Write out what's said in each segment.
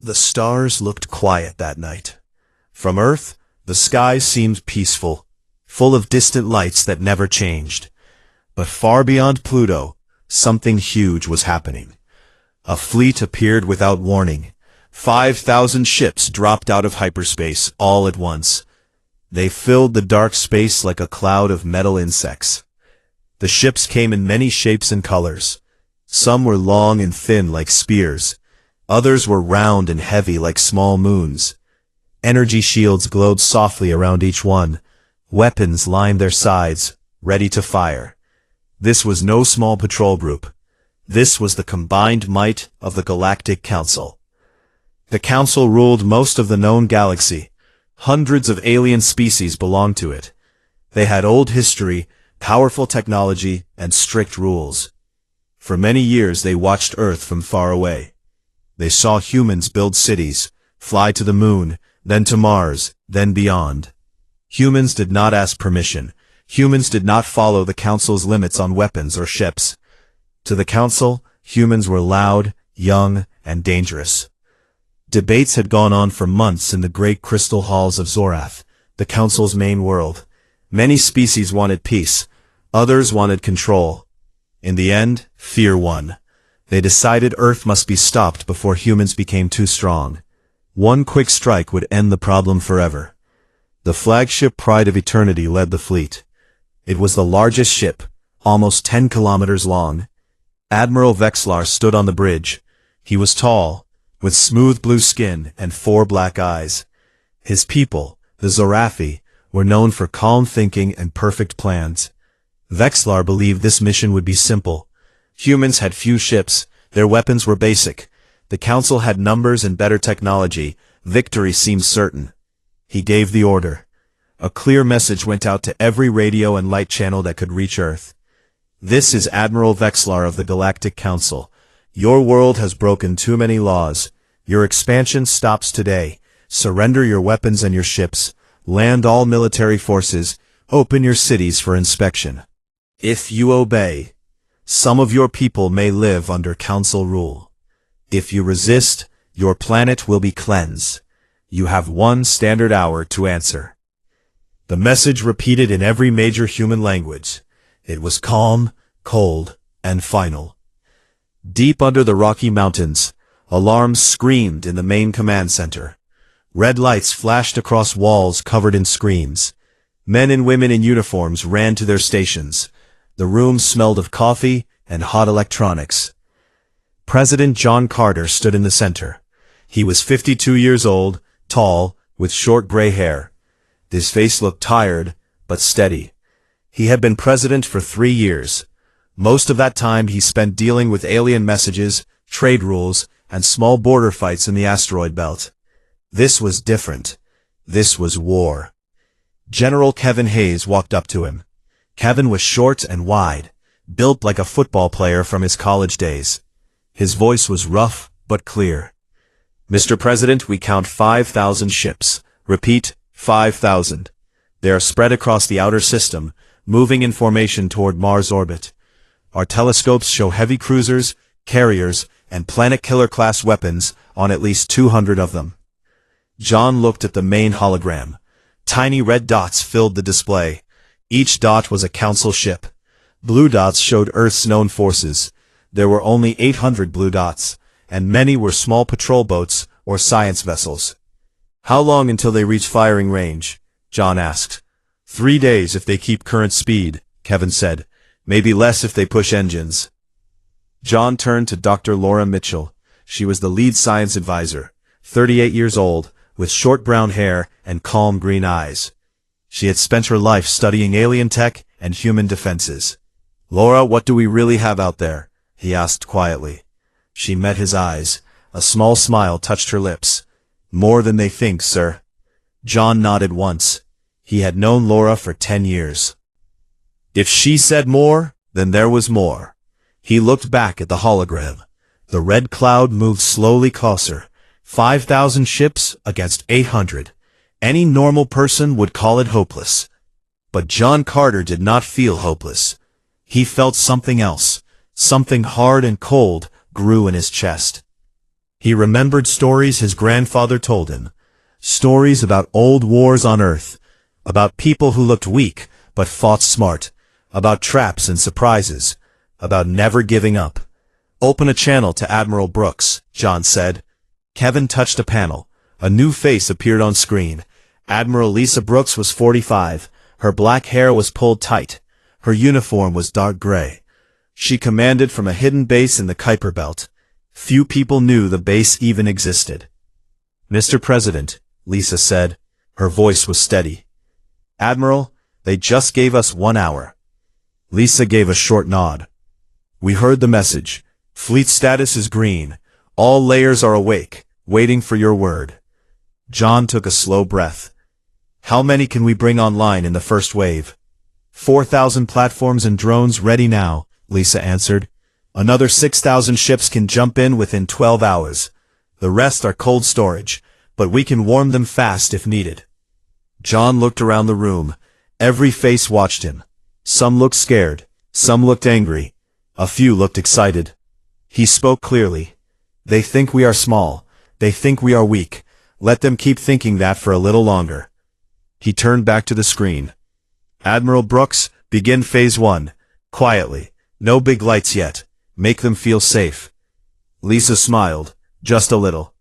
The stars looked quiet that night. From Earth, the sky seemed peaceful, full of distant lights that never changed. But far beyond Pluto, something huge was happening. A fleet appeared without warning. 5,000 ships dropped out of hyperspace all at once. They filled the dark space like a cloud of metal insects. The ships came in many shapes and colors. Some were long and thin like spears. Others were round and heavy like small moons. Energy shields glowed softly around each one. Weapons lined their sides, ready to fire. This was no small patrol group. This was the combined might of the Galactic Council. The Council ruled most of the known galaxy. Hundreds of alien species belonged to it. They had old history, powerful technology, and strict rules. For many years they watched Earth from far away. They saw humans build cities, fly to the moon, then to Mars, then beyond. Humans did not ask permission. Humans did not follow the Council's limits on weapons or ships. To the Council, humans were loud, young, and dangerous. Debates had gone on for months in the great crystal halls of Zorath, the Council's main world. Many species wanted peace. Others wanted control. In the end, fear won. They decided Earth must be stopped before humans became too strong. One quick strike would end the problem forever. The flagship Pride of Eternity led the fleet. It was the largest ship, almost 10 kilometers long. Admiral Vexlar stood on the bridge. He was tall, with smooth blue skin and 4 black eyes. His people, the Zorathi, were known for calm thinking and perfect plans. Vexlar believed this mission would be simple. Humans had few ships, their weapons were basic. The Council had numbers and better technology. Victory seemed certain. He gave the order. A clear message went out to every radio and light channel that could reach Earth. This is Admiral Vexlar of the Galactic Council. Your world has broken too many laws. Your expansion stops today. Surrender your weapons and your ships. Land all military forces. Open your cities for inspection. If you obey, some of your people may live under Council rule. If you resist, your planet will be cleansed. You have 1 standard hour to answer. The message repeated in every major human language. It was calm, cold, and final. Deep under the Rocky Mountains, alarms screamed in the main command center. Red lights flashed across walls covered in screens. Men and women in uniforms ran to their stations. The room smelled of coffee and hot electronics. President John Carter stood in the center. He was 52 years old, tall, with short gray hair. His face looked tired, but steady. He had been president for 3 years. Most of that time he spent dealing with alien messages, trade rules, and small border fights in the asteroid belt. This was different. This was war. General Kevin Hayes walked up to him. Kevin was short and wide, built like a football player from his college days. His voice was rough but clear. Mr. President, we count 5,000 ships. Repeat, 5,000. They are spread across the outer system, moving in formation toward Mars orbit. Our telescopes show heavy cruisers, carriers, and planet-killer-class weapons on at least 200 of them. John looked at the main hologram. Tiny red dots filled the display. Each dot was a Council ship. Blue dots showed Earth's known forces. There were only 800 blue dots, and many were small patrol boats or science vessels. How long until they reach firing range? John asked. 3 days if they keep current speed, Kevin said. Maybe less if they push engines. John turned to Dr. Laura Mitchell. She was the lead science advisor, 38 years old, with short brown hair and calm green eyes. She had spent her life studying alien tech and human defenses. Laura, what do we really have out there? He asked quietly. She met his eyes. A small smile touched her lips. More than they think, sir. John nodded once. He had known Laura for 10 years. If she said more, then there was more. He looked back at the hologram. The red cloud moved slowly closer. 5,000 ships against 800. Any normal person would call it hopeless. But John Carter did not feel hopeless. He felt something else. Something hard and cold grew in his chest. He remembered stories his grandfather told him. Stories about old wars on Earth, about people who looked weak but fought smart, about traps and surprises, about never giving up. "Open a channel to Admiral Brooks," John said. Kevin touched a panel. A new face appeared on screen. Admiral Lisa Brooks was 45. Her black hair was pulled tight. Her uniform was dark gray. She commanded from a hidden base in the Kuiper Belt. Few people knew the base even existed. "Mr. President," Lisa said. Her voice was steady. "Admiral, they just gave us 1 hour." Lisa gave a short nod. "We heard the message. Fleet status is green. All layers are awake, waiting for your word." John took a slow breath. "How many can we bring online in the first wave?" 4,000 platforms and drones ready now," Lisa answered. "Another 6,000 ships can jump in within 12 hours. The rest are cold storage, but we can warm them fast if needed." John looked around the room. Every face watched him. Some looked scared, some looked angry, a few looked excited. He spoke clearly. "They think we are small. They think we are weak. Let them keep thinking that for a little longer." He turned back to the screen. "Admiral Brooks, begin Phase 1. Quietly. No big lights yet. Make them feel safe." Lisa smiled, just a little.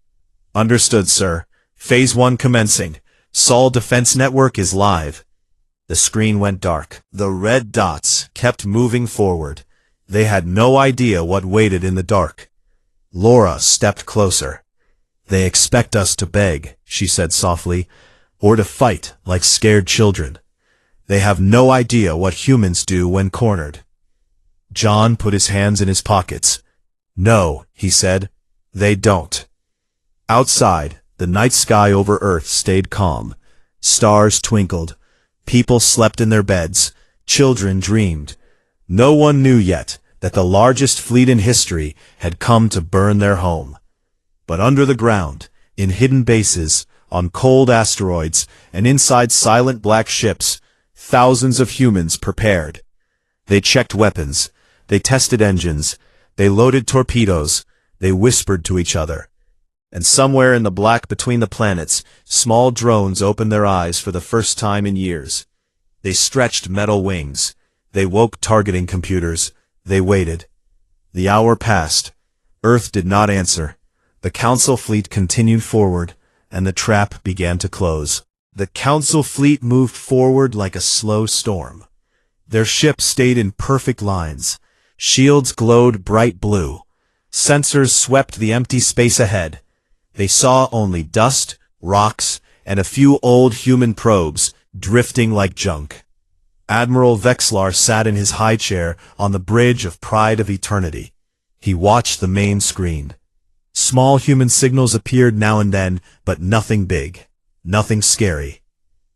"Understood, sir. Phase 1 commencing. Sol Defense Network is live." The screen went dark. The red dots kept moving forward. They had no idea what waited in the dark. Laura stepped closer. "They expect us to beg," she said softly, "or to fight like scared children. They have no idea what humans do when cornered." John put his hands in his pockets. "No," he said, "they don't." Outside, the night sky over Earth stayed calm. Stars twinkled. People slept in their beds. Children dreamed. No one knew yet that the largest fleet in history had come to burn their home. But under the ground, in hidden bases, on cold asteroids, and inside silent black ships, thousands of humans prepared. They checked weapons. They tested engines. They loaded torpedoes. They whispered to each other. And somewhere in the black between the planets, small drones opened their eyes for the first time in years. They stretched metal wings. They woke targeting computers. They waited. The hour passed. Earth did not answer. The Council fleet continued forward, and the trap began to close. The Council fleet moved forward like a slow storm. Their ships stayed in perfect lines. Shields glowed bright blue. Sensors swept the empty space ahead. They saw only dust, rocks, and a few old human probes drifting like junk. Admiral Vexlar sat in his high chair on the bridge of Pride of Eternity. He watched the main screen. Small human signals appeared now and then, but nothing big, nothing scary.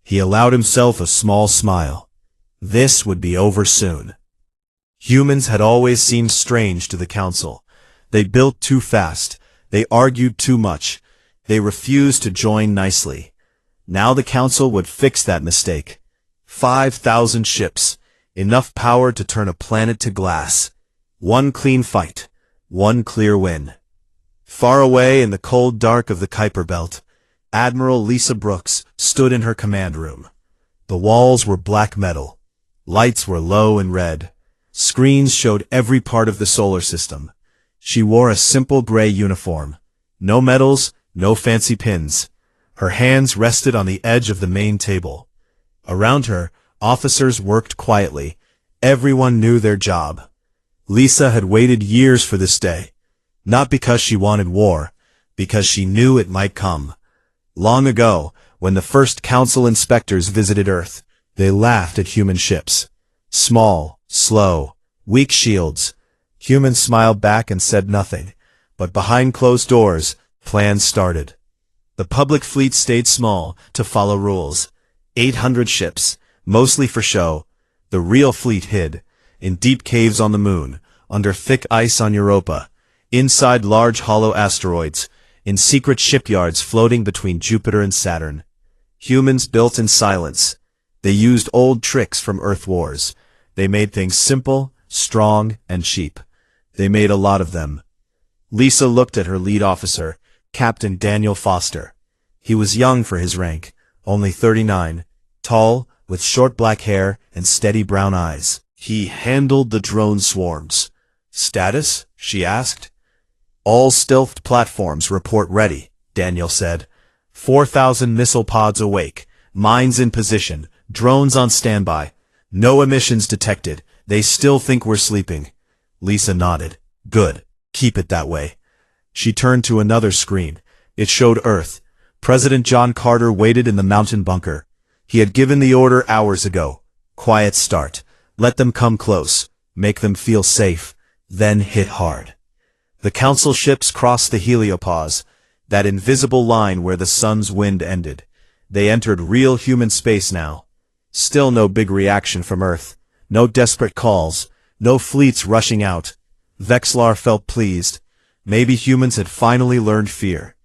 He allowed himself a small smile. This would be over soon. Humans had always seemed strange to the Council. They built too fast. They argued too much. They refused to join nicely. Now the Council would fix that mistake. 5,000 ships. Enough power to turn a planet to glass. One clean fight. One clear win. Far away in the cold dark of the Kuiper Belt, Admiral Lisa Brooks stood in her command room. The walls were black metal. Lights were low and red. Screens showed every part of the solar system. She wore a simple gray uniform. No medals, no fancy pins. Her hands rested on the edge of the main table. Around her, officers worked quietly. Everyone knew their job. Lisa had waited years for this day. Not because she wanted war, because she knew it might come. Long ago, when the first Council inspectors visited Earth, they laughed at human ships. Small, slow, weak shields. Humans smiled back and said nothing, but behind closed doors, plans started. The public fleet stayed small, to follow rules. 800 ships, mostly for show. The real fleet hid, in deep caves on the moon, under thick ice on Europa, inside large hollow asteroids, in secret shipyards floating between Jupiter and Saturn. Humans built in silence. They used old tricks from Earth wars. They made things simple, strong, and cheap. They made a lot of them. Lisa looked at her lead officer, Captain Daniel Foster. He was young for his rank, only 39, tall, with short black hair and steady brown eyes. He handled the drone swarms. "Status?" she asked. "All stealthed platforms report ready," Daniel said. 4,000 missile pods awake, mines in position, drones on standby. No emissions detected. They still think we're sleeping. Lisa nodded. "Good. Keep it that way." She turned to another screen. It showed Earth. President John Carter waited in the mountain bunker. He had given the order hours ago. Quiet start. Let them come close. Make them feel safe. Then hit hard. The council ships crossed the heliopause, that invisible line where the sun's wind ended. They entered real human space now. Still no big reaction from Earth. No desperate calls. No fleets rushing out. Vexlar felt pleased. Maybe humans had finally learned fear.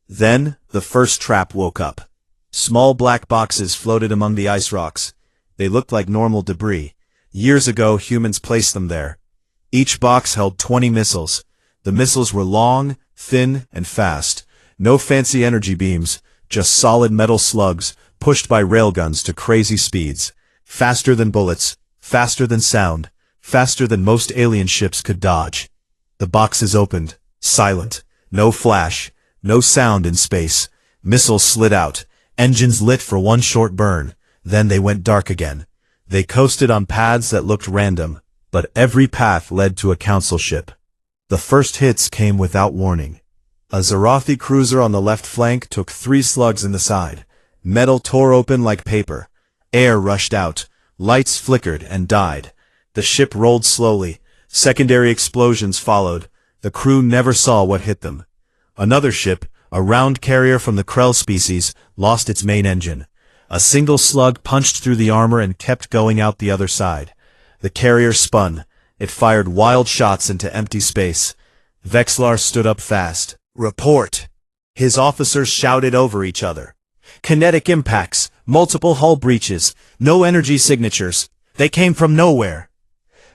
Then, the first trap woke up. Small black boxes floated among the ice rocks. They looked like normal debris. Years ago, humans placed them there. Each box held 20 missiles. The missiles were long, thin, and fast. No fancy energy beams, just solid metal slugs, pushed by railguns to crazy speeds. Faster than bullets, faster than sound, faster than most alien ships could dodge. The boxes opened, silent. No flash, no sound in space. Missiles slid out, engines lit for one short burn. Then they went dark again. They coasted on paths that looked random, but every path led to a council ship. The first hits came without warning. A Zarathi cruiser on the left flank took 3 slugs in the side. Metal tore open like paper. Air rushed out. Lights flickered and died. The ship rolled slowly. Secondary explosions followed. The crew never saw what hit them. Another ship, a round carrier from the Krell species, lost its main engine. A single slug punched through the armor and kept going out the other side. The carrier spun. It fired wild shots into empty space. Vexlar stood up fast. "Report!" His officers shouted over each other. "Kinetic impacts, multiple hull breaches, no energy signatures. They came from nowhere."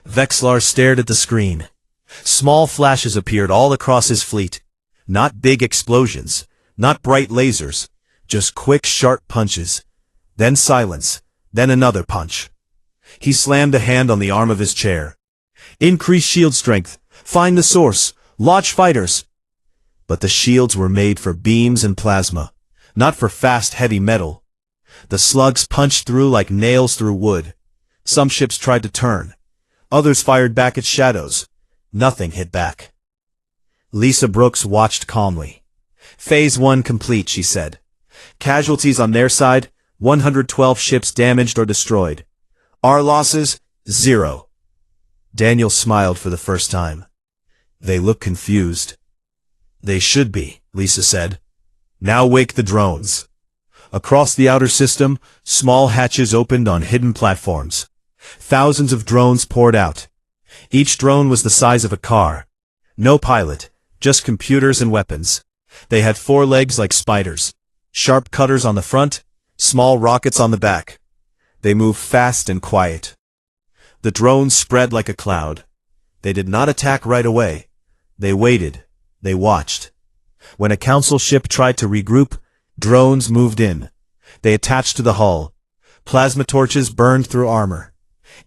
Vexlar stared at the screen. Small flashes appeared all across his fleet. Not big explosions, not bright lasers, just quick, sharp punches. Then silence, then another punch. He slammed a hand on the arm of his chair. "Increase shield strength. Find the source. Launch fighters." But the shields were made for beams and plasma, not for fast, heavy metal. The slugs punched through like nails through wood. Some ships tried to turn. Others fired back at shadows. Nothing hit back. Lisa Brooks watched calmly. "Phase 1 complete," she said. "Casualties on their side, 112 ships damaged or destroyed. Our losses, 0. Daniel smiled for the first time. "They look confused." "They should be," Lisa said. "Now wake the drones." Across the outer system, small hatches opened on hidden platforms. Thousands of drones poured out. Each drone was the size of a car. No pilot, just computers and weapons. They had 4 legs like spiders. Sharp cutters on the front, small rockets on the back. They moved fast and quiet. The drones spread like a cloud. They did not attack right away. They waited. They watched. When a council ship tried to regroup, drones moved in. They attached to the hull. Plasma torches burned through armor.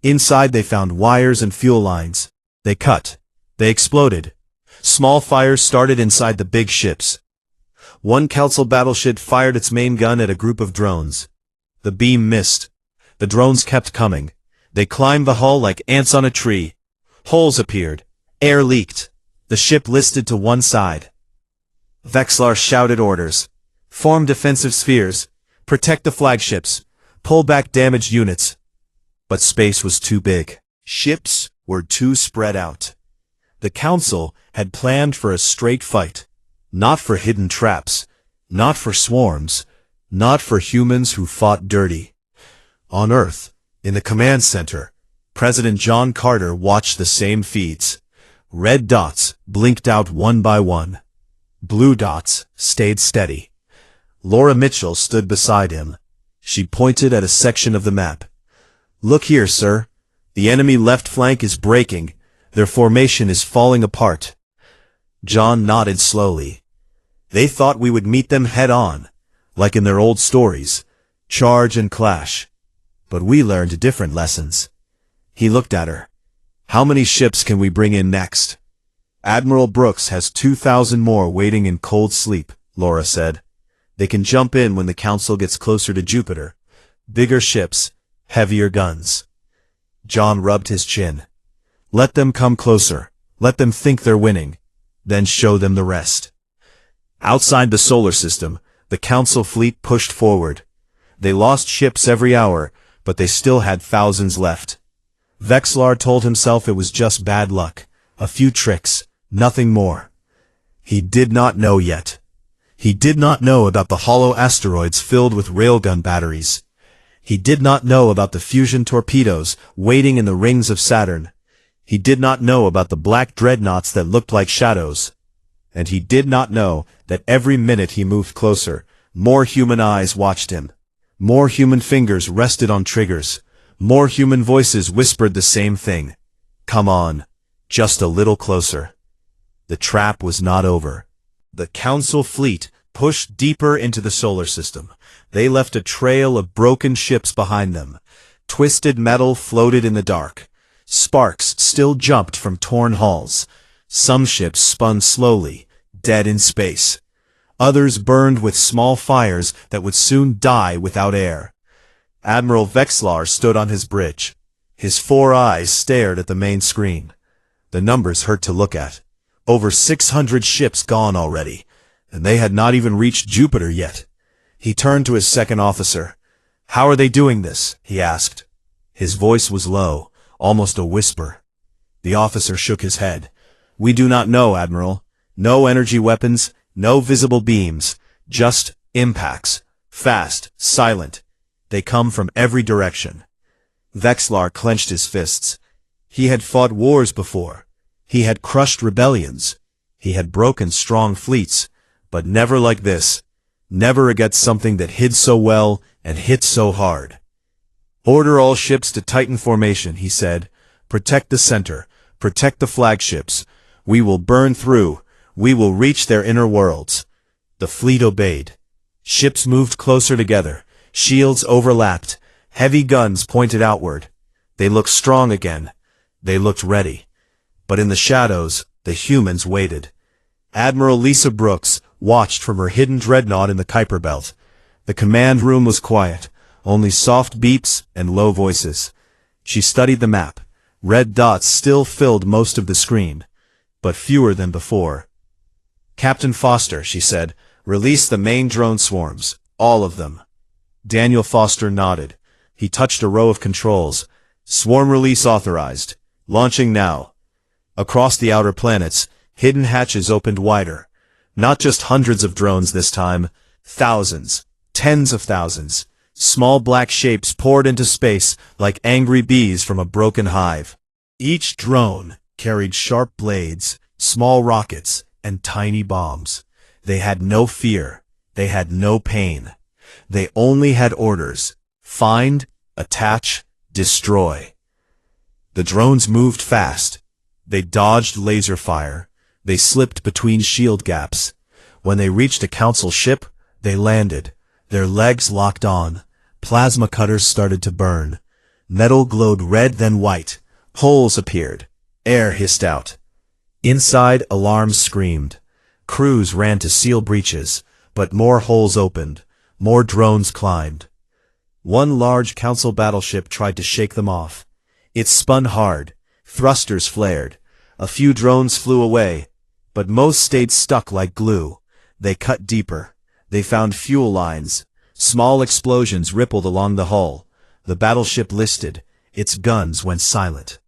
Inside they found wires and fuel lines. They cut. They exploded. Small fires started inside the big ships. One council battleship fired its main gun at a group of drones. The beam missed. The drones kept coming. They climbed the hull like ants on a tree. Holes appeared. Air leaked. The ship listed to one side. Vexlar shouted orders. "Form defensive spheres. Protect the flagships. Pull back damaged units." But space was too big. Ships were too spread out. The council had planned for a straight fight. Not for hidden traps. Not for swarms. Not for humans who fought dirty. On Earth, in the command center, President John Carter watched the same feeds. Red dots blinked out one by one. Blue dots stayed steady. Laura Mitchell stood beside him. She pointed at a section of the map. "Look here, sir. The enemy left flank is breaking. Their formation is falling apart." John nodded slowly. They thought we would meet them head-on, like in their old stories, charge and clash. But we learned different lessons. He looked at her. How many ships can we bring in next? Admiral Brooks has 2,000 more waiting in cold sleep, Laura said. They can jump in when the Council gets closer to Jupiter. Bigger ships, heavier guns. John rubbed his chin. Let them come closer. Let them think they're winning. Then show them the rest. Outside the solar system, the Council fleet pushed forward. They lost ships every hour, but they still had thousands left. Vexlar told himself it was just bad luck. A few tricks, nothing more. He did not know yet. He did not know about the hollow asteroids filled with railgun batteries. He did not know about the fusion torpedoes waiting in the rings of Saturn. He did not know about the black dreadnoughts that looked like shadows. And he did not know that every minute he moved closer, more human eyes watched him. More human fingers rested on triggers. More human voices whispered the same thing. Come on, just a little closer. The trap was not over. The Council fleet pushed deeper into the solar system. They left a trail of broken ships behind them. Twisted metal floated in the dark. Sparks still jumped from torn hulls. Some ships spun slowly, dead in space. Others burned with small fires that would soon die without air. Admiral Vexlar stood on his bridge. His 4 eyes stared at the main screen. The numbers hurt to look at. Over 600 ships gone already, and they had not even reached Jupiter yet. He turned to his second officer. How are they doing this? He asked. His voice was low, almost a whisper. The officer shook his head. We do not know, Admiral. No energy weapons, no visible beams, just impacts. Fast, silent. They come from every direction. Vexlar clenched his fists. He had fought wars before. He had crushed rebellions. He had broken strong fleets, but never like this. Never against something that hid so well and hit so hard. Order all ships to Titan formation, he said. Protect the center. Protect the flagships. We will burn through. We will reach their inner worlds. The fleet obeyed. Ships moved closer together. Shields overlapped. Heavy guns pointed outward. They looked strong again. They looked ready. But in the shadows, the humans waited. Admiral Lisa Brooks watched from her hidden dreadnought in the Kuiper Belt. The command room was quiet, only soft beeps and low voices. She studied the map. Red dots still filled most of the screen, but fewer than before. Captain Foster, she said, release the main drone swarms, all of them. Daniel Foster nodded. He touched a row of controls. Swarm release authorized. Launching now. Across the outer planets, hidden hatches opened wider. Not just hundreds of drones this time, thousands, tens of thousands. Small black shapes poured into space like angry bees from a broken hive. Each drone carried sharp blades, small rockets, and tiny bombs. They had no fear. They had no pain. They only had orders. Find, attach, destroy. The drones moved fast. They dodged laser fire. They slipped between shield gaps. When they reached a council ship, they landed. Their legs locked on. Plasma cutters started to burn. Metal glowed red then white. Holes appeared. Air hissed out. Inside, alarms screamed. Crews ran to seal breaches, but more holes opened. More drones climbed. One large council battleship tried to shake them off. It spun hard. Thrusters flared. A few drones flew away, but most stayed stuck like glue. They cut deeper. They found fuel lines. Small explosions rippled along the hull. The battleship listed. Its guns went silent.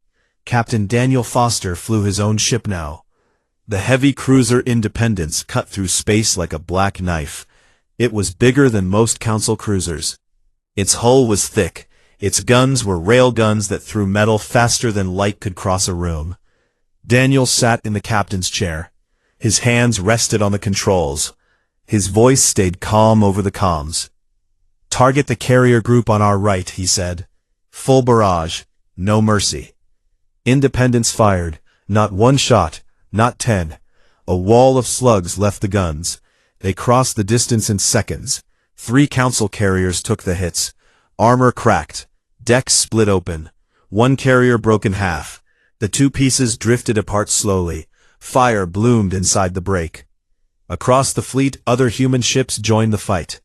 Captain Daniel Foster flew his own ship now. The heavy cruiser Independence cut through space like a black knife. It was bigger than most council cruisers. Its hull was thick. Its guns were rail guns that threw metal faster than light could cross a room. Daniel sat in the captain's chair. His hands rested on the controls. His voice stayed calm over the comms. Target the carrier group on our right, he said. Full barrage. No mercy. Independence fired. Not one shot. Not 10. A wall of slugs left the guns. They crossed the distance in seconds. 3 council carriers took the hits. Armor cracked. Decks split open. 1 carrier broke in half. The 2 pieces drifted apart slowly. Fire bloomed inside the break. Across the fleet, other human ships joined the fight.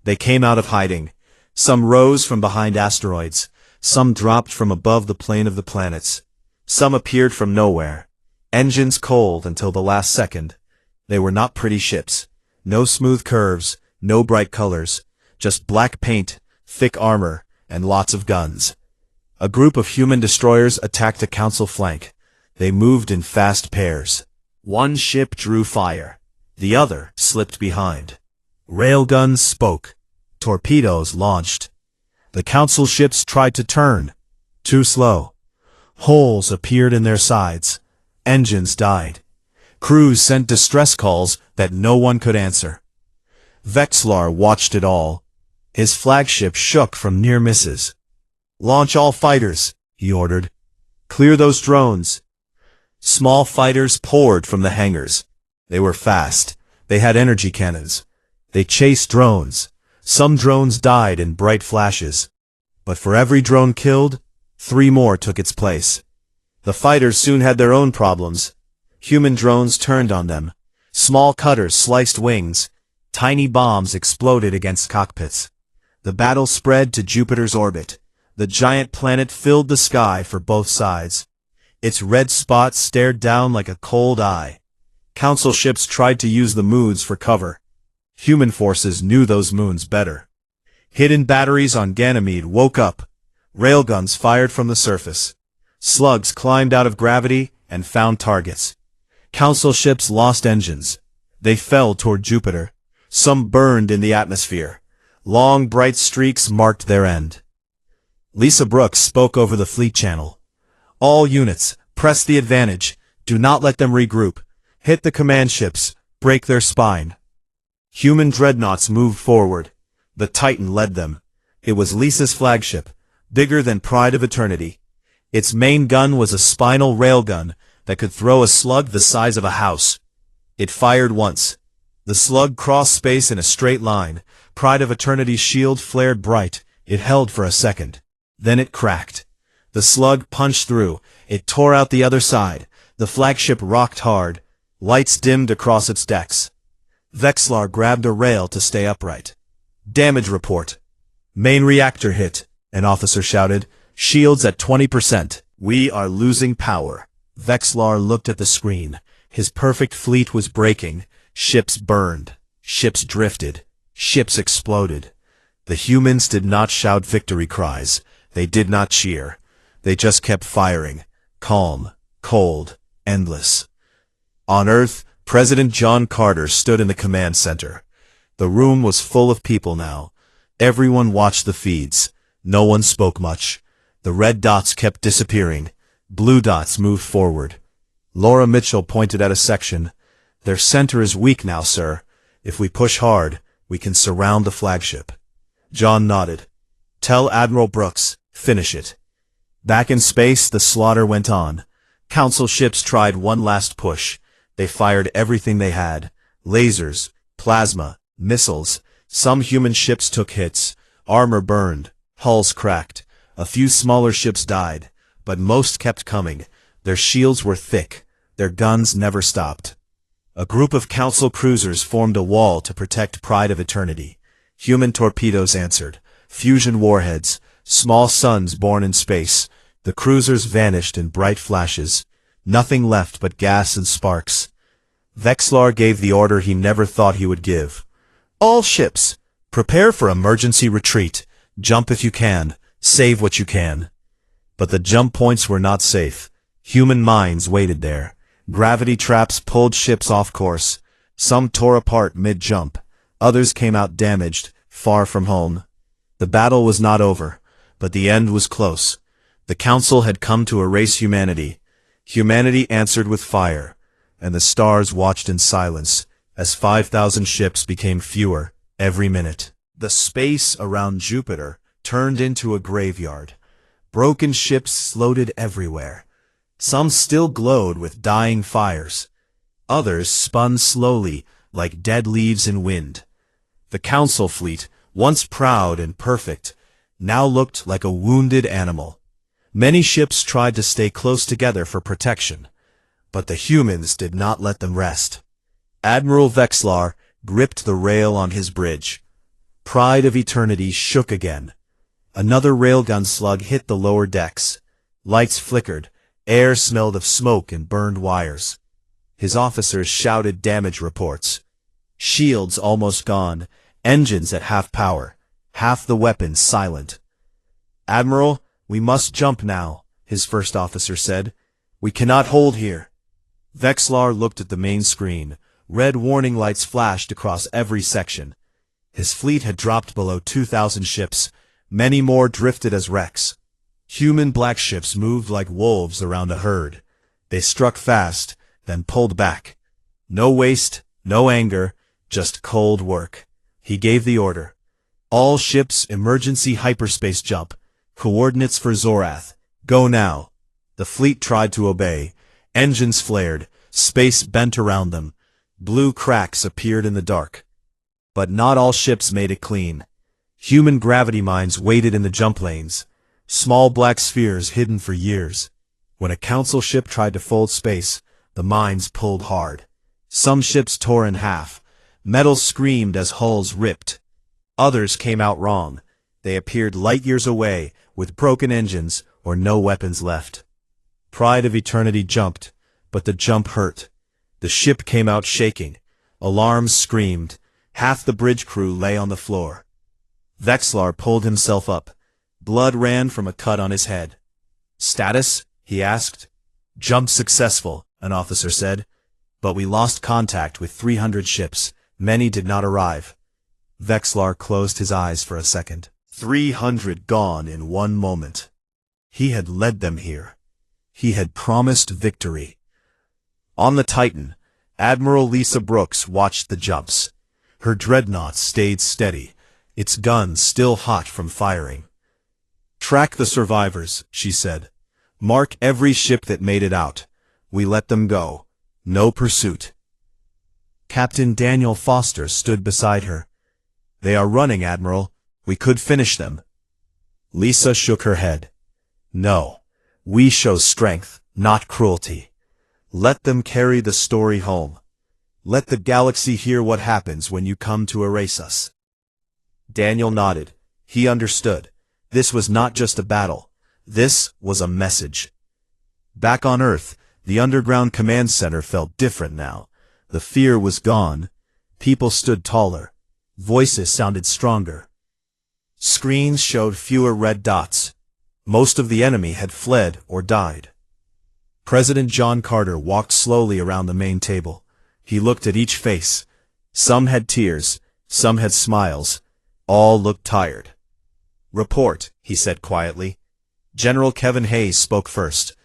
They came out of hiding. Some rose from behind asteroids. Some dropped from above the plane of the planets. Some appeared from nowhere. Engines cold until the last second. They were not pretty ships. No smooth curves, no bright colors. Just black paint, thick armor, and lots of guns. A group of human destroyers attacked a council flank. They moved in fast pairs. 1 ship drew fire. The other slipped behind. Railguns spoke. Torpedoes launched. The council ships tried to turn. Too slow. Holes appeared in their sides. Engines died. Crews sent distress calls that no one could answer. Vexlar watched it all. His flagship shook from near misses. "Launch all fighters," he ordered. "Clear those drones." Small fighters poured from the hangars. They were fast. They had energy cannons. They chased drones. Some drones died in bright flashes. But for every drone killed, 3 more took its place. The fighters soon had their own problems. Human drones turned on them. Small cutters sliced wings. Tiny bombs exploded against cockpits. The battle spread to Jupiter's orbit. The giant planet filled the sky for both sides. Its red spot stared down like a cold eye. Council ships tried to use the moons for cover. Human forces knew those moons better. Hidden batteries on Ganymede woke up. Railguns fired from the surface. Slugs climbed out of gravity and found targets. Council ships lost engines. They fell toward Jupiter. Some burned in the atmosphere. Long, bright streaks marked their end. Lisa Brooks spoke over the fleet channel. "All units, press the advantage. Do not let them regroup. Hit the command ships. Break their spine." Human dreadnoughts moved forward. The Titan led them. It was Lisa's flagship, bigger than Pride of Eternity. Its main gun was a spinal railgun that could throw a slug the size of a house. It fired once. The slug crossed space in a straight line. Pride of Eternity's shield flared bright. It held for a second. Then it cracked. The slug punched through. It tore out the other side. The flagship rocked hard. Lights dimmed across its decks. Vexlar grabbed a rail to stay upright. "Damage report." "Main reactor hit," an officer shouted. "Shields at 20%. We are losing power." Vexlar looked at the screen. His perfect fleet was breaking. Ships burned. Ships drifted. Ships exploded. The humans did not shout victory cries. They did not cheer. They just kept firing. Calm, cold, endless. On Earth, President John Carter stood in the command center. The room was full of people now. Everyone watched the feeds. No one spoke much. The red dots kept disappearing. Blue dots moved forward. Laura Mitchell pointed at a section. "Their center is weak now, sir. If we push hard, we can surround the flagship." John nodded. "Tell Admiral Brooks, finish it." Back in space, the slaughter went on. Council ships tried one last push. They fired everything they had. Lasers, plasma, missiles. Some human ships took hits. Armor burned. Hulls cracked. A few smaller ships died. But most kept coming. Their shields were thick. Their guns never stopped. A group of council cruisers formed a wall to protect Pride of Eternity. Human torpedoes answered. Fusion warheads. Small suns born in space. The cruisers vanished in bright flashes. Nothing left but gas and sparks. Vexlar gave the order he never thought he would give. "All ships, prepare for emergency retreat. Jump if you can. Save what you can." But the jump points were not safe. Human mines waited there. Gravity traps pulled ships off course. Some tore apart mid-jump. Others came out damaged, far from home. The battle was not over, but the end was close. The Council had come to erase humanity. Humanity answered with fire, and the stars watched in silence as 5,000 ships became fewer every minute. The space around Jupiter turned into a graveyard. Broken ships floated everywhere. Some still glowed with dying fires. Others spun slowly, like dead leaves in wind. The Council fleet, once proud and perfect, now looked like a wounded animal. Many ships tried to stay close together for protection, but the humans did not let them rest. Admiral Vexlar gripped the rail on his bridge. Pride of Eternity shook again. Another railgun slug hit the lower decks. Lights flickered. Air smelled of smoke and burned wires. His officers shouted damage reports. Shields almost gone, engines at half power, half the weapons silent. "Admiral, we must jump now," his first officer said. "We cannot hold here." Vexlar looked at the main screen. Red warning lights flashed across every section. His fleet had dropped below 2,000 ships. Many more drifted as wrecks. Human black ships moved like wolves around a herd. They struck fast, then pulled back. No waste, no anger, just cold work. He gave the order. "All ships, emergency hyperspace jump. Coordinates for Zorath. Go now." The fleet tried to obey. Engines flared. Space bent around them. Blue cracks appeared in the dark. But not all ships made it clean. Human gravity mines waited in the jump lanes. Small black spheres hidden for years. When a Council ship tried to fold space, the mines pulled hard. Some ships tore in half. Metal screamed as hulls ripped. Others came out wrong. They appeared light years away, with broken engines or no weapons left. Pride of Eternity jumped, but the jump hurt. The ship came out shaking. Alarms screamed. Half the bridge crew lay on the floor. Vexlar pulled himself up. Blood ran from a cut on his head. "Status?" he asked. "Jump successful," an officer said. "But we lost contact with 300 ships. Many did not arrive." Vexlar closed his eyes for a second. 300 gone in one moment. He had led them here. He had promised victory. On the Titan, Admiral Lisa Brooks watched the jumps. Her dreadnought stayed steady, its guns still hot from firing. "Track the survivors," she said. "Mark every ship that made it out. We let them go. No pursuit." Captain Daniel Foster stood beside her. "They are running, Admiral. We could finish them." Lisa shook her head. "No. We show strength, not cruelty. Let them carry the story home. Let the galaxy hear what happens when you come to erase us." Daniel nodded. He understood. This was not just a battle. This was a message. Back on Earth, the underground command center felt different now. The fear was gone. People stood taller. Voices sounded stronger. Screens showed fewer red dots. Most of the enemy had fled or died. President John Carter walked slowly around the main table. He looked at each face. Some had tears, some had smiles. All looked tired. "Report," he said quietly. General Kevin Hayes spoke first.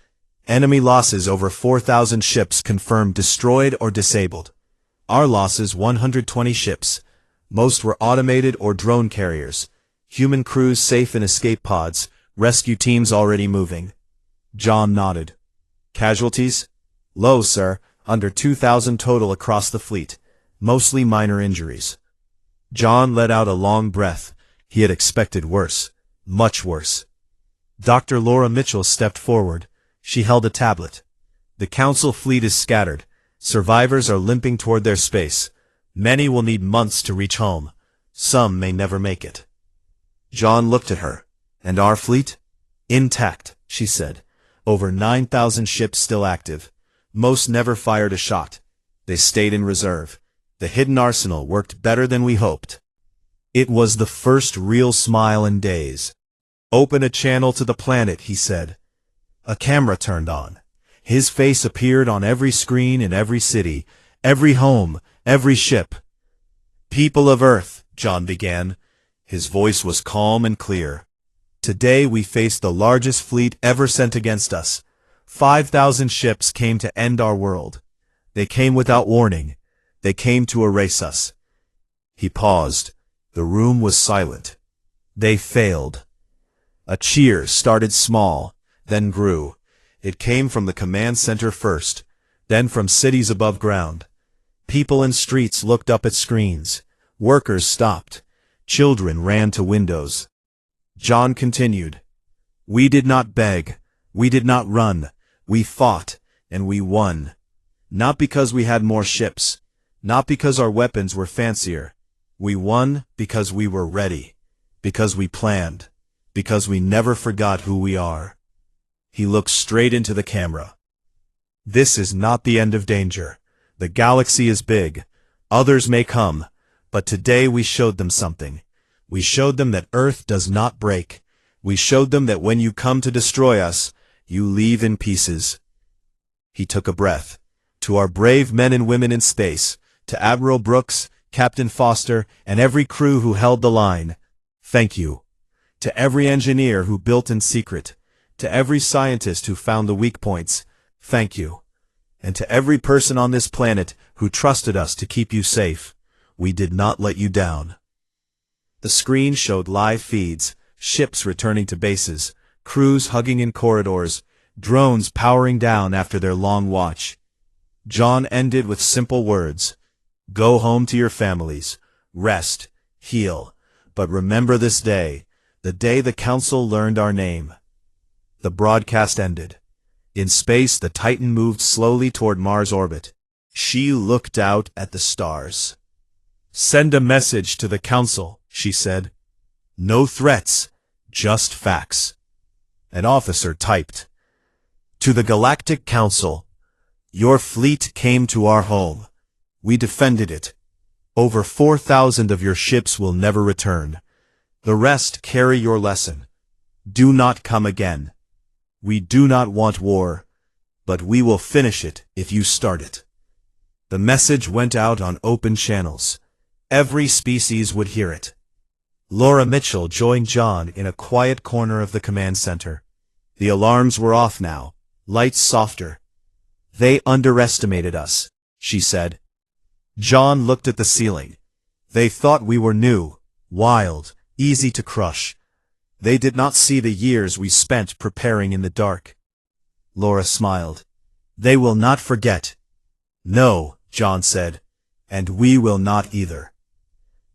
"Enemy losses over 4,000 ships confirmed destroyed or disabled. Our losses 120 ships. Most were automated or drone carriers. Human crews safe in escape pods. Rescue teams already moving." John nodded. "Casualties?" "Low, sir. Under 2,000 total across the fleet. Mostly minor injuries." John let out a long breath. He had expected worse. Much worse. Dr. Laura Mitchell stepped forward. She held a tablet. "The Council fleet is scattered. Survivors are limping toward their space. Many will need months to reach home. Some may never make it." John looked at her. "And our fleet?" "Intact," she said. "Over 9,000 ships still active. Most never fired a shot. They stayed in reserve. The hidden arsenal worked better than we hoped." It was the first real smile in days. "Open a channel to the planet," he said. A camera turned on. His face appeared on every screen in every city, every home, every ship. "People of Earth," John began. His voice was calm and clear. "Today we face the largest fleet ever sent against us. 5,000 ships came to end our world. They came without warning. They came to erase us." He paused. The room was silent. They failed. A cheer started small, then grew. It came from the command center first. Then from cities above ground, people in streets looked up at screens. Workers stopped. Children ran to windows. John continued. We did not beg. We did not run. We fought, and we won. Not because we had more ships. Not because our weapons were fancier. We won because we were ready. Because we planned. Because we never forgot who we are. He looked straight into the camera. This is not the end of danger. The galaxy is big. Others may come. But today we showed them something. We showed them that Earth does not break. We showed them that when you come to destroy us, you leave in pieces. He took a breath. To our brave men and women in space, to Admiral Brooks, Captain Foster, and every crew who held the line, thank you. To every engineer who built in secret, to every scientist who found the weak points, thank you. And to every person on this planet who trusted us to keep you safe, we did not let you down. The screen showed live feeds, ships returning to bases, crews hugging in corridors, drones powering down after their long watch. John ended with simple words. Go home to your families. Rest. Heal. But remember this day, the day the Council learned our name. The broadcast ended. In space, the Titan moved slowly toward Mars' orbit. She looked out at the stars. Send a message to the Council, she said. No threats, just facts. An officer typed. To the Galactic Council, your fleet came to our home. We defended it. Over 4,000 of your ships will never return. The rest carry your lesson. Do not come again. We do not want war, but we will finish it if you start it. The message went out on open channels. Every species would hear it. Laura Mitchell joined John in a quiet corner of the command center. The alarms were off now, lights softer. They underestimated us, she said. John looked at the ceiling. They thought we were new, wild, easy to crush. They did not see the years we spent preparing in the dark. Laura smiled. They will not forget. No, John said, and we will not either.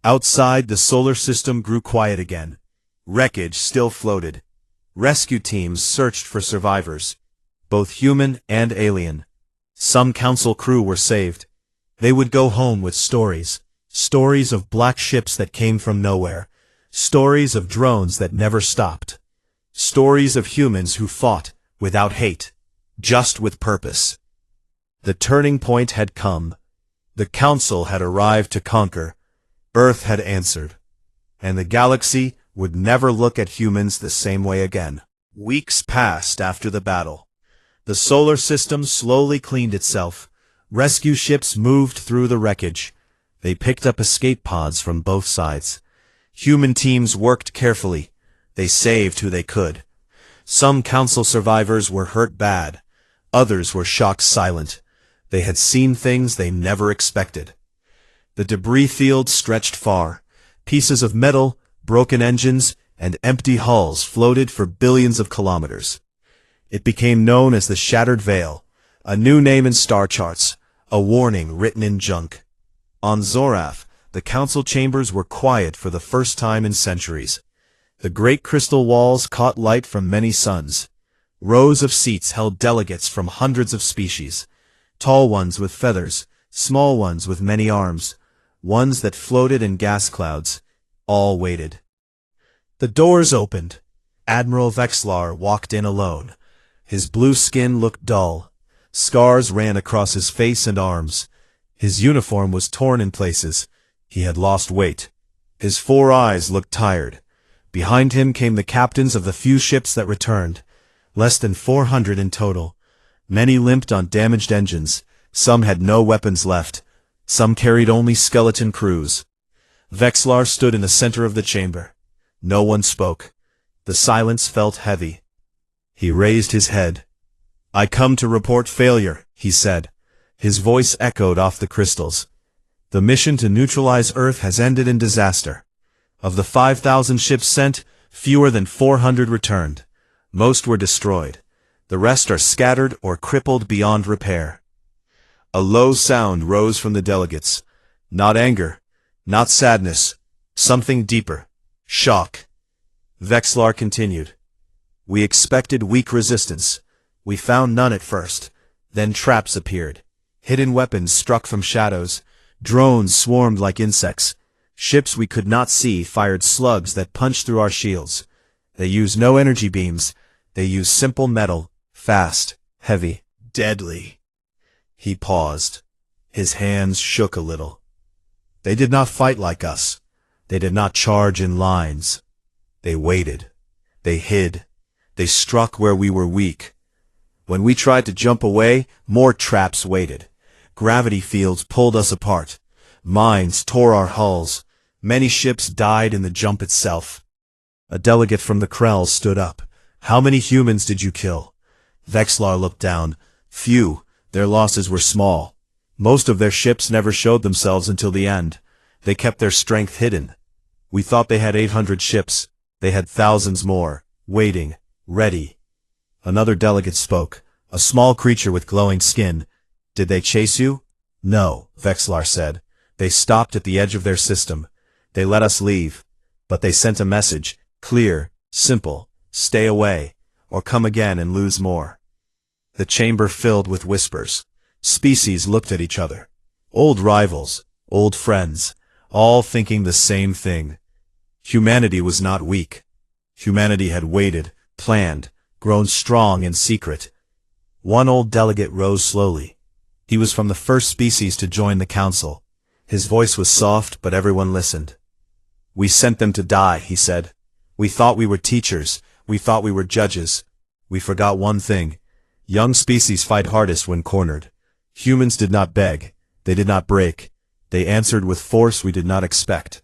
Outside, the solar system grew quiet again. Wreckage still floated. Rescue teams searched for survivors, both human and alien. Some Council crew were saved. They would go home with stories. Stories of black ships that came from nowhere. Stories of drones that never stopped. Stories of humans who fought without hate, just with purpose. The turning point had come. The Council had arrived to conquer. Earth had answered. And the galaxy would never look at humans the same way again. Weeks passed after the battle. The solar system slowly cleaned itself. Rescue ships moved through the wreckage. They picked up escape pods from both sides. Human teams worked carefully. They saved who they could. Some Council survivors were hurt bad. Others were shocked silent. They had seen things they never expected. The debris field stretched far. Pieces of metal, broken engines, and empty hulls floated for billions of kilometers. It became known as the Shattered Veil, a new name in star charts, a warning written in junk. On Zorath, the Council chambers were quiet for the first time in centuries. The great crystal walls caught light from many suns. Rows of seats held delegates from hundreds of species, tall ones with feathers, small ones with many arms, ones that floated in gas clouds. All waited. The doors opened. Admiral Vexlar walked in alone. His blue skin looked dull. Scars ran across his face and arms. His uniform was torn in places. He had lost weight. His 4 eyes looked tired. Behind him came the captains of the few ships that returned, less than 400 in total. Many limped on damaged engines. Some had no weapons left. Some carried only skeleton crews. Vexlar stood in the center of the chamber. No one spoke. The silence felt heavy. He raised his head. I come to report failure, he said. His voice echoed off the crystals. The mission to neutralize Earth has ended in disaster. Of the 5,000 ships sent, fewer than 400 returned. Most were destroyed. The rest are scattered or crippled beyond repair. A low sound rose from the delegates. Not anger, not sadness, something deeper. Shock. Vexlar continued. We expected weak resistance. We found none at first. Then traps appeared. Hidden weapons struck from shadows. Drones swarmed like insects. Ships we could not see fired slugs that punched through our shields. They used no energy beams. They used simple metal, fast, heavy, deadly. He paused. His hands shook a little. They did not fight like us. They did not charge in lines. They waited. They hid. They struck where we were weak. When we tried to jump away, more traps waited. Gravity fields pulled us apart. Mines tore our hulls. Many ships died in the jump itself. A delegate from the Krell stood up. How many humans did you kill? Vexlar looked down. Few. Their losses were small. Most of their ships never showed themselves until the end. They kept their strength hidden. We thought they had 800 ships. They had thousands more, waiting, ready. Another delegate spoke, a small creature with glowing skin. Did they chase you? No, Vexlar said. They stopped at the edge of their system. They let us leave. But they sent a message, clear, simple, stay away, or come again and lose more. The chamber filled with whispers. Species looked at each other. Old rivals, old friends, all thinking the same thing. Humanity was not weak. Humanity had waited, planned, grown strong in secret. One old delegate rose slowly. He was from the first species to join the council. His voice was soft, but everyone listened. We sent them to die, he said. We thought we were teachers. We thought we were judges. We forgot one thing. Young species fight hardest when cornered. Humans did not beg. They did not break. They answered with force we did not expect.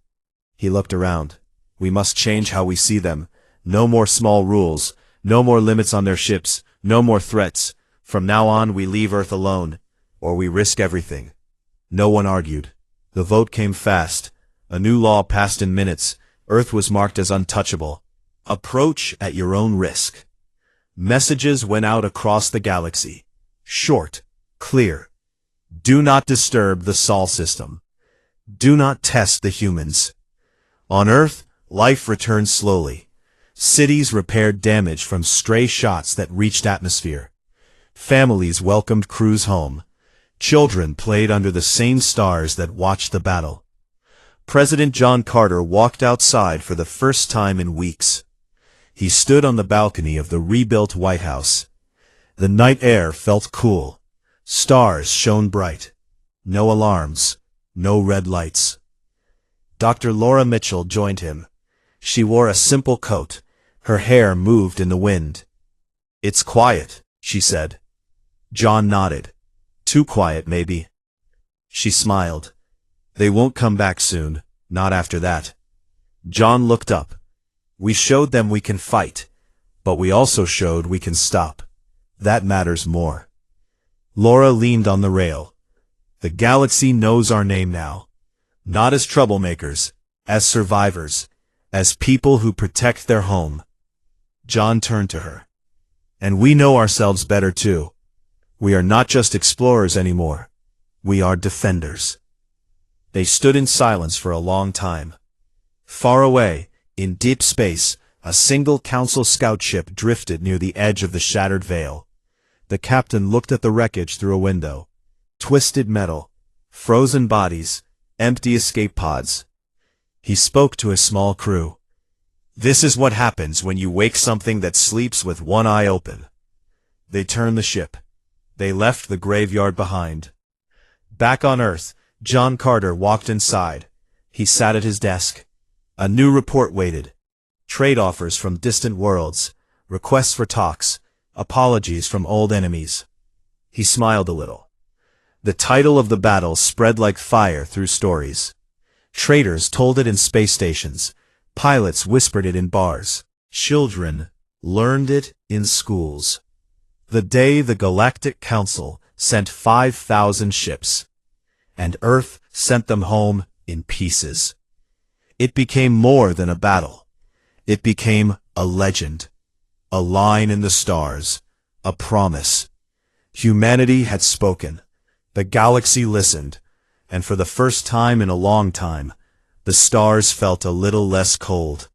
He looked around. We must change how we see them. No more small rules. No more limits on their ships. No more threats. From now on we leave Earth alone, or we risk everything. No one argued. The vote came fast. A new law passed in minutes. Earth was marked as untouchable. Approach at your own risk. Messages went out across the galaxy. Short, clear. Do not disturb the Sol system. Do not test the humans. On Earth, life returned slowly. Cities repaired damage from stray shots that reached atmosphere. Families welcomed crews home. Children played under the same stars that watched the battle. President John Carter walked outside for the first time in weeks. He stood on the balcony of the rebuilt White House. The night air felt cool. Stars shone bright. No alarms. No red lights. Dr. Laura Mitchell joined him. She wore a simple coat. Her hair moved in the wind. It's quiet, she said. John nodded. Too quiet, maybe. She smiled. They won't come back soon, not after that. John looked up. We showed them we can fight, but we also showed we can stop. That matters more. Laura leaned on the rail. The galaxy knows our name now. Not as troublemakers, as survivors, as people who protect their home. John turned to her. And we know ourselves better too. We are not just explorers anymore. We are defenders. They stood in silence for a long time. Far away, in deep space, a single council scout ship drifted near the edge of the shattered veil. The captain looked at the wreckage through a window. Twisted metal, frozen bodies, empty escape pods. He spoke to his small crew. This is what happens when you wake something that sleeps with one eye open. They turned the ship. They left the graveyard behind. Back on Earth, John Carter walked inside. He sat at his desk. A new report waited. Trade offers from distant worlds, requests for talks, apologies from old enemies. He smiled a little. The title of the battle spread like fire through stories. Traders told it in space stations. Pilots whispered it in bars. Children learned it in schools. The day the Galactic Council sent 5,000 ships, and Earth sent them home in pieces. It became more than a battle. It became a legend, a line in the stars, a promise. Humanity had spoken. The galaxy listened, and for the first time in a long time, the stars felt a little less cold.